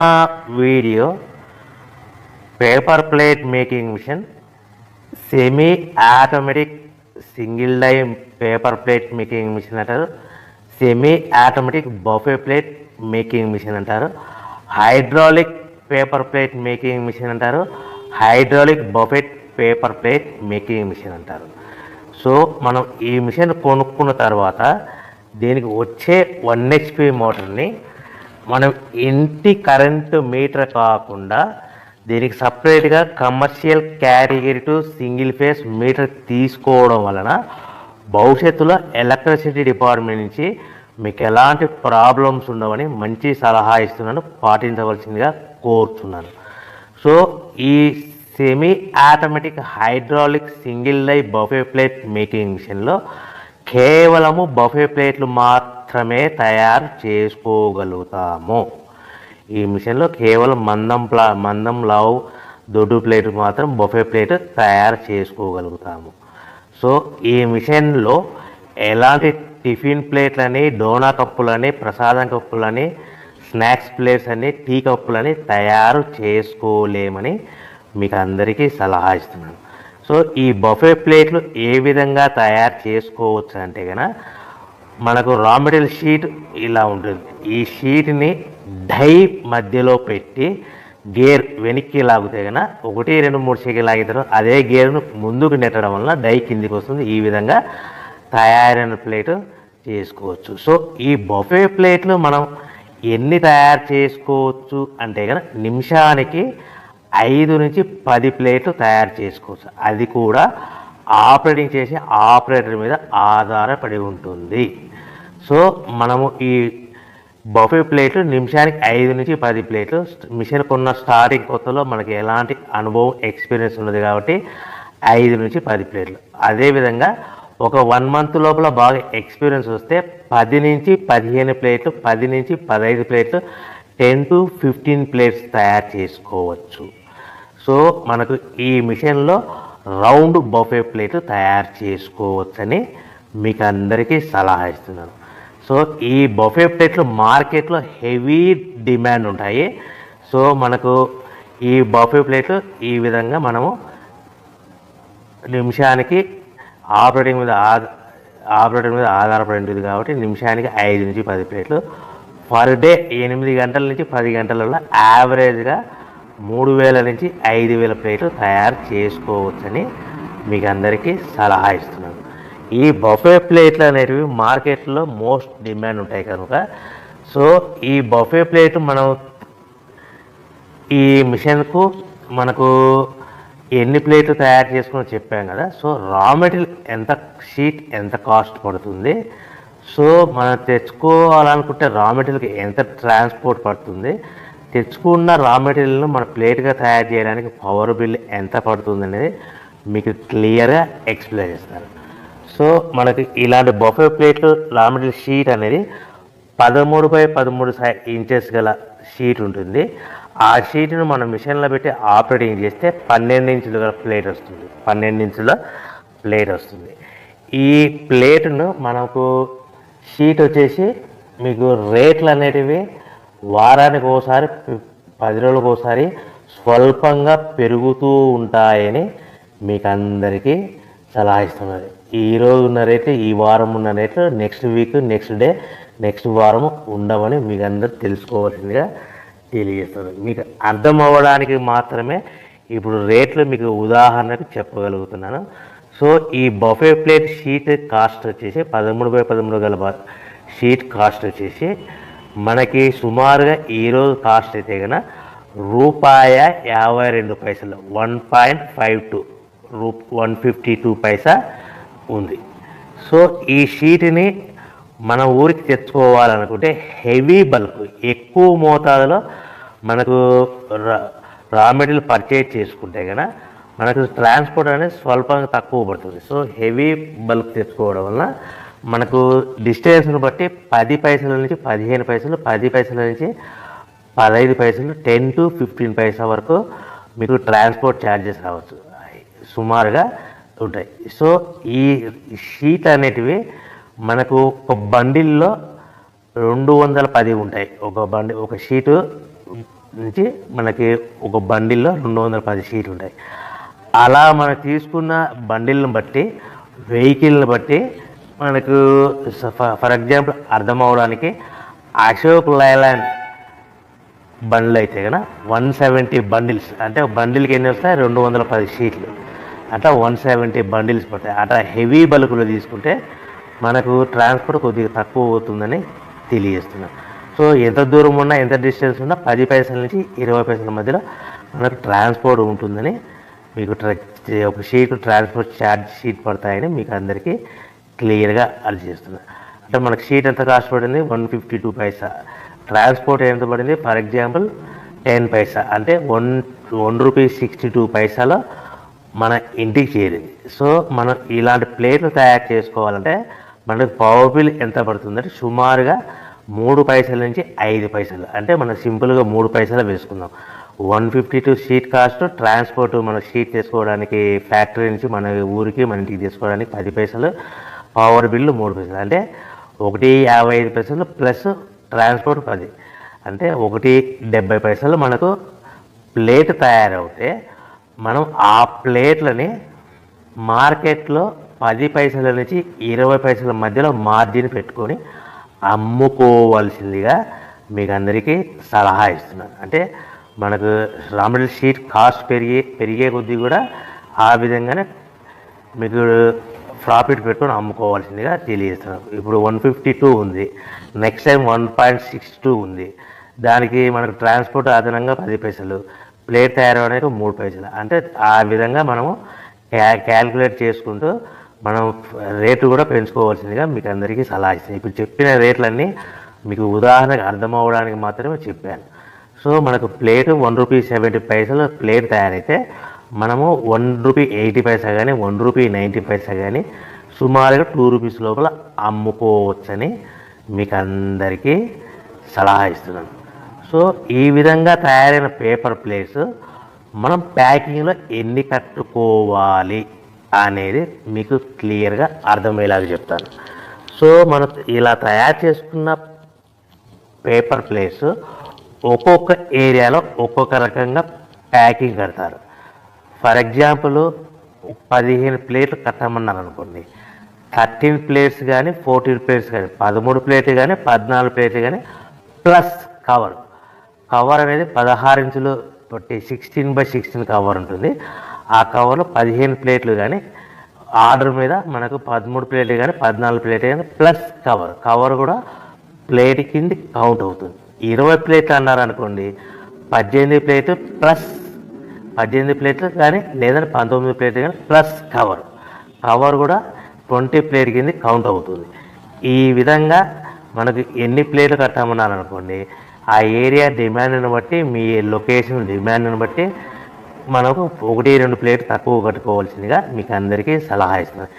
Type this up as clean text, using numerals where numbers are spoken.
Video paper plate making machine, semi automatic single die paper plate making machine అంటారు, semi automatic buffet plate making machine అంటారు, hydraulic paper plate making machine అంటారు, hydraulic buffet paper plate making machine అంటారు. So మనం ఈ machine కొనుక్కున్న తర్వాత దీనికి వచ్చే 1 HP మోటార్ని మనం ఇంటి కరెంటు మీటర్ కాకుండా దీనికి సపరేట్గా commercial category to single phase metre తీసుకోవడం వలన భవిష్యత్తులో ఎలక్ట్రిసిటీ డిపార్ట్మెంట్ నుంచి మీకు ఎలాంటి ప్రాబ్లమ్స్ ఉండవని మంచి సలహా ఇస్తున్నాను, పాటించవలసిందిగా కోరుతున్నాను. సో ఈ semi automatic hydraulic single die buffet plate making మిషన్లో కేవలము బఫే ప్లేట్లు మాత్రమే తయారు చేసుకోగలుగుతాము. ఈ మిషన్లో కేవలం మందం లావు దొడ్డు ప్లేట్ మాత్రం బఫే ప్లేట్ తయారు చేసుకోగలుగుతాము. సో ఈ మిషన్లో ఎలాంటి టిఫిన్ ప్లేట్లని, డోనా కప్పులని, ప్రసాదం కప్పులని, స్నాక్స్ ప్లేట్స్ అని, టీ కప్పులని తయారు చేసుకోలేమని మీకు అందరికీ సలహా ఇస్తున్నాను. సో ఈ బఫే ప్లేట్లు ఏ విధంగా తయారు చేసుకోవచ్చు అంటే కనుక మనకు రా మెటీరియల్ షీట్ ఇలా ఉంటుంది. ఈ షీట్ని డై మధ్యలో పెట్టి గేర్ వెనక్కి లాగితే కనుక 1, 2, 3 సెకండ్లు లాగితే అదే గేర్ను ముందుకు నెట్టడం వలన డై కిందికి వస్తుంది. ఈ విధంగా తయారైన ప్లేట్ చేసుకోవచ్చు. సో ఈ బఫే ప్లేట్లు మనం ఎన్ని తయారు చేసుకోవచ్చు అంటే కనుక నిమిషానికి 5 నుంచి 10 ప్లేట్లు తయారు చేసుకోవచ్చు. అది కూడా ఆపరేటింగ్ చేసే ఆపరేటర్ మీద ఆధారపడి ఉంటుంది. సో మనము ఈ బఫే ప్లేట్లు నిమిషానికి 5 నుంచి 10 ప్లేట్లు, మిషన్ కొన్న స్టార్టింగ్ కొత్తలో మనకి ఎలాంటి అనుభవం ఎక్స్పీరియన్స్ ఉన్నది కాబట్టి 5 నుంచి 10 ప్లేట్లు. అదేవిధంగా ఒక 1 మంత్ లోపల బాగా ఎక్స్పీరియన్స్ వస్తే 10 నుంచి 15 ప్లేట్లు, 10 నుంచి 15 ప్లేట్లు, 10 to 15 ప్లేట్స్ తయారు చేసుకోవచ్చు. సో మనకు ఈ మిషన్లో రౌండ్ బఫే ప్లేట్ తయారు చేసుకోవచ్చని మీకు అందరికీ సలహా ఇస్తున్నాను. సో ఈ బఫే ప్లేట్లు మార్కెట్లో హెవీ డిమాండ్ ఉంటాయి. సో మనకు ఈ బఫే ప్లేట్లు ఈ విధంగా మనము నిమిషానికి ఆపరేటింగ్ మీద ఆధారపడి ఉంటుంది కాబట్టి నిమిషానికి 5 నుంచి 10 ప్లేట్లు, పర్ డే 8 గంటల నుంచి 10 గంటలలో యావరేజ్గా 3000 నుంచి 5000 ప్లేట్లు తయారు చేసుకోవచ్చని మీకు అందరికీ సలహా ఇస్తున్నాను. ఈ బఫే ప్లేట్లు అనేటివి మార్కెట్లో మోస్ట్ డిమాండ్ ఉంటాయి కనుక సో ఈ బఫే ప్లేట్ మనం ఈ మిషన్కు మనకు ఎన్ని ప్లేట్లు తయారు చేసుకుని చెప్పాం కదా. సో రా మెటీరియల్ షీట్ ఎంత కాస్ట్ పడుతుంది, సో మనం తెచ్చుకోవాలనుకుంటే రా మెటీరియల్కి ఎంత ట్రాన్స్పోర్ట్ పడుతుంది, తెచ్చుకున్న రా మెటీరియల్ను మన ప్లేట్గా తయారు చేయడానికి పవర్ బిల్ ఎంత పడుతుంది అనేది మీకు క్లియర్గా ఎక్స్ప్లెయిన్ చేస్తారు. సో మనకి ఇలాంటి బఫే ప్లేట్లు రా మెటీరియల్ షీట్ అనేది 13x13 ఇంచెస్ గల షీట్ ఉంటుంది. ఆ షీట్ను మనం మిషన్లో పెట్టి ఆపరేటింగ్ చేస్తే 12 ఇంచుల గల ప్లేట్ వస్తుంది. 12 ఇంచుల ప్లేట్ వస్తుంది. ఈ ప్లేట్ను మనకు షీట్ వచ్చేసి మీకు రేట్లు అనేటివి వారానికి ఒకసారి, 10 రోజులకు ఒకసారి స్వల్పంగా పెరుగుతూ ఉంటాయని మీకు అందరికీ సలహా ఇస్తున్నది. ఈరోజు ఉన్న రేట్లు, ఈ వారం ఉన్న రేట్లు next week, next day, next వారం ఉండవని మీకు అందరూ తెలుసుకోవాల్సిందిగా తెలియజేస్తారు. మీకు అర్థం అవ్వడానికి మాత్రమే ఇప్పుడు రేట్లు మీకు ఉదాహరణకు చెప్పగలుగుతున్నాను. సో ఈ బఫే ప్లేట్ షీట్ కాస్ట్ వచ్చేసి 13x13 గల షీట్ కాస్ట్ వచ్చేసి మనకి సుమారుగా ఈరోజు కాస్ట్ అయితే కనుక ₹52, 1.52 152 పైసా ఉంది. సో ఈ షీట్ని మన ఊరికి తెచ్చుకోవాలనుకుంటే హెవీ బల్క్, ఎక్కువ మోతాదులో మనకు రా మెటీరియల్ పర్చేజ్ చేసుకుంటే కనుక మనకు ట్రాన్స్పోర్ట్ అనేది స్వల్పంగా తక్కువ పడుతుంది. సో హెవీ బల్క్ తెచ్చుకోవడం వల్ల మనకు డిస్టెన్స్ను బట్టి 10 పైసల నుంచి 15 పైసలు, 10 పైసల నుంచి 15 పైసలు, 10 to 15 పైసా వరకు మీకు ట్రాన్స్పోర్ట్ ఛార్జెస్ రావచ్చు, సుమారుగా ఉంటాయి. సో ఈ షీట్ అనేటివి మనకు ఒక బండిల్లో 210 ఉంటాయి. ఒక షీటు నుంచి మనకి ఒక బండిల్లో 210 షీట్లు ఉంటాయి. అలా మనం తీసుకున్న బండిల్ని బట్టి వెహికల్ని బట్టి మనకు ఫర్ ఎగ్జాంపుల్ అర్థం అవడానికి అశోక్ లైలాండ్ బండ్లు అయితే కనుక 170 బండిల్స్, అంటే బండిల్కి ఎన్ని వస్తాయి 210 షీట్లు, అట్లా 170 బండిల్స్ పడతాయి. అట్లా హెవీ బల్కులు తీసుకుంటే మనకు ట్రాన్స్పోర్ట్ కొద్దిగా తక్కువ అవుతుందని తెలియజేస్తున్నాను. సో ఎంత దూరం ఉన్నా ఎంత డిస్టెన్స్ ఉన్నా 10 పైసల నుంచి 20 పైసల మధ్యలో మనకు ట్రాన్స్పోర్ట్ ఉంటుందని మీకు ఒక షీట్ ట్రాన్స్పోర్ట్ ఛార్జ్ షీట్ పడతాయని మీకు అందరికీ క్లియర్గా అర్థం చేస్తున్నాను. అంటే మనకు షీట్ ఎంత కాస్ట్ పడింది 152 పైసా, ట్రాన్స్పోర్ట్ ఎంత పడింది ఫర్ ఎగ్జాంపుల్ 10 పైసా, అంటే 1 రూపీ 62 పైసాలో మన ఇంటికి చేరింది. సో మనం ఇలాంటి ప్లేట్లు తయారు చేసుకోవాలంటే మనకు పవర్ బిల్ ఎంత పడుతుందంటే సుమారుగా 3 పైసల నుంచి 5 పైసలు, అంటే మనం సింపుల్గా 3 పైసలు వేసుకుందాం. 152 షీట్ కాస్ట్, ట్రాన్స్పోర్ట్ మన షీట్ తీసుకోవడానికి ఫ్యాక్టరీ నుంచి మన ఊరికి మన ఇంటికి తీసుకోవడానికి 10 పైసలు, పవర్ బిల్లు 3 పైసలు, అంటే 1.55 పైసలు ప్లస్ ట్రాన్స్పోర్ట్ 10, అంటే 1.70 పైసలు మనకు ప్లేట్ తయారవుతే మనం ఆ ప్లేట్లని మార్కెట్లో 10 పైసల నుంచి 20 పైసల మధ్యలో మార్జిన్ పెట్టుకొని అమ్ముకోవాల్సిందిగా మీకు అందరికీ సలహా ఇస్తున్నాను. అంటే మనకు రా మెటీరియల్ షీట్ కాస్ట్ పెరిగే కొద్దీ కూడా ఆ విధంగానే మీకు ప్రాఫిట్ పెట్టుకొని అమ్ముకోవాల్సిందిగా తెలియజేస్తున్నాను. ఇప్పుడు 152 ఉంది, నెక్స్ట్ టైం 1.62 ఉంది, దానికి మనకు ట్రాన్స్పోర్ట్ అదనంగా 10 పైసలు, ప్లేట్ తయారవడానికి 3 పైసలు, అంటే ఆ విధంగా మనము క్యాల్కులేట్ చేసుకుంటూ మనం రేటు కూడా పెంచుకోవాల్సిందిగా మీకు అందరికీ సలహా ఇస్తాను. ఇప్పుడు చెప్పిన రేట్లన్నీ మీకు ఉదాహరణకు అర్థం అవ్వడానికి మాత్రమే చెప్పాను. సో మనకు ప్లేటు 1 రూపీ 70 పైసలు ప్లేట్ తయారైతే మనము 1 రూపీ 80 పైసా కానీ 1 రూపీ 90 పైసా కానీ సుమారుగా 2 రూపీస్ లోపల అమ్ముకోవచ్చని మీకు అందరికీ సలహా ఇస్తున్నాను. సో ఈ విధంగా తయారైన పేపర్ ప్లేట్స్ మనం ప్యాకింగ్లో ఎన్ని కట్టుకోవాలి అనేది మీకు క్లియర్గా అర్థమయ్యేలాగా చెప్తాను. సో మనం ఇలా తయారు చేసుకున్న పేపర్ ప్లేట్స్ ఒక్కొక్క ఏరియాలో ఒక్కొక్క రకంగా ప్యాకింగ్ కడతారు. ఫర్ ఎగ్జాంపుల్ 15 ప్లేట్లు కట్టమన్నారు అనుకోండి, 13 ప్లేట్స్ కానీ 14 ప్లేట్స్ కానీ 13 ప్లేట్లు కానీ 14 ప్లేట్లు కానీ ప్లస్ కవర్ అనేది 16 ఇంచులు బట్టి 16x16 కవర్ ఉంటుంది. ఆ కవర్లో 15 ప్లేట్లు కానీ ఆర్డర్ మీద మనకు 13 ప్లేట్లు కానీ 14 ప్లేట్లు కానీ ప్లస్ కవర్ కూడా ప్లేట్ కింద కౌంట్ అవుతుంది. 20 ప్లేట్లు అన్నారు అనుకోండి, 18 ప్లేట్లు ప్లస్ 18 ప్లేట్లు కానీ లేదంటే 19 ప్లేట్లు కానీ ప్లస్ కవర్ కూడా 20 ప్లేట్ కింద కౌంట్ అవుతుంది. ఈ విధంగా మనకు ఎన్ని ప్లేట్లు కట్టామన్నారు అనుకోండి, ఆ ఏరియా డిమాండ్ని బట్టి మీ లొకేషన్ డిమాండ్ని బట్టి మనకు 1-2 ప్లేట్లు తక్కువ కట్టుకోవాల్సిందిగా మీకు అందరికీ సలహా ఇస్తున్నాను.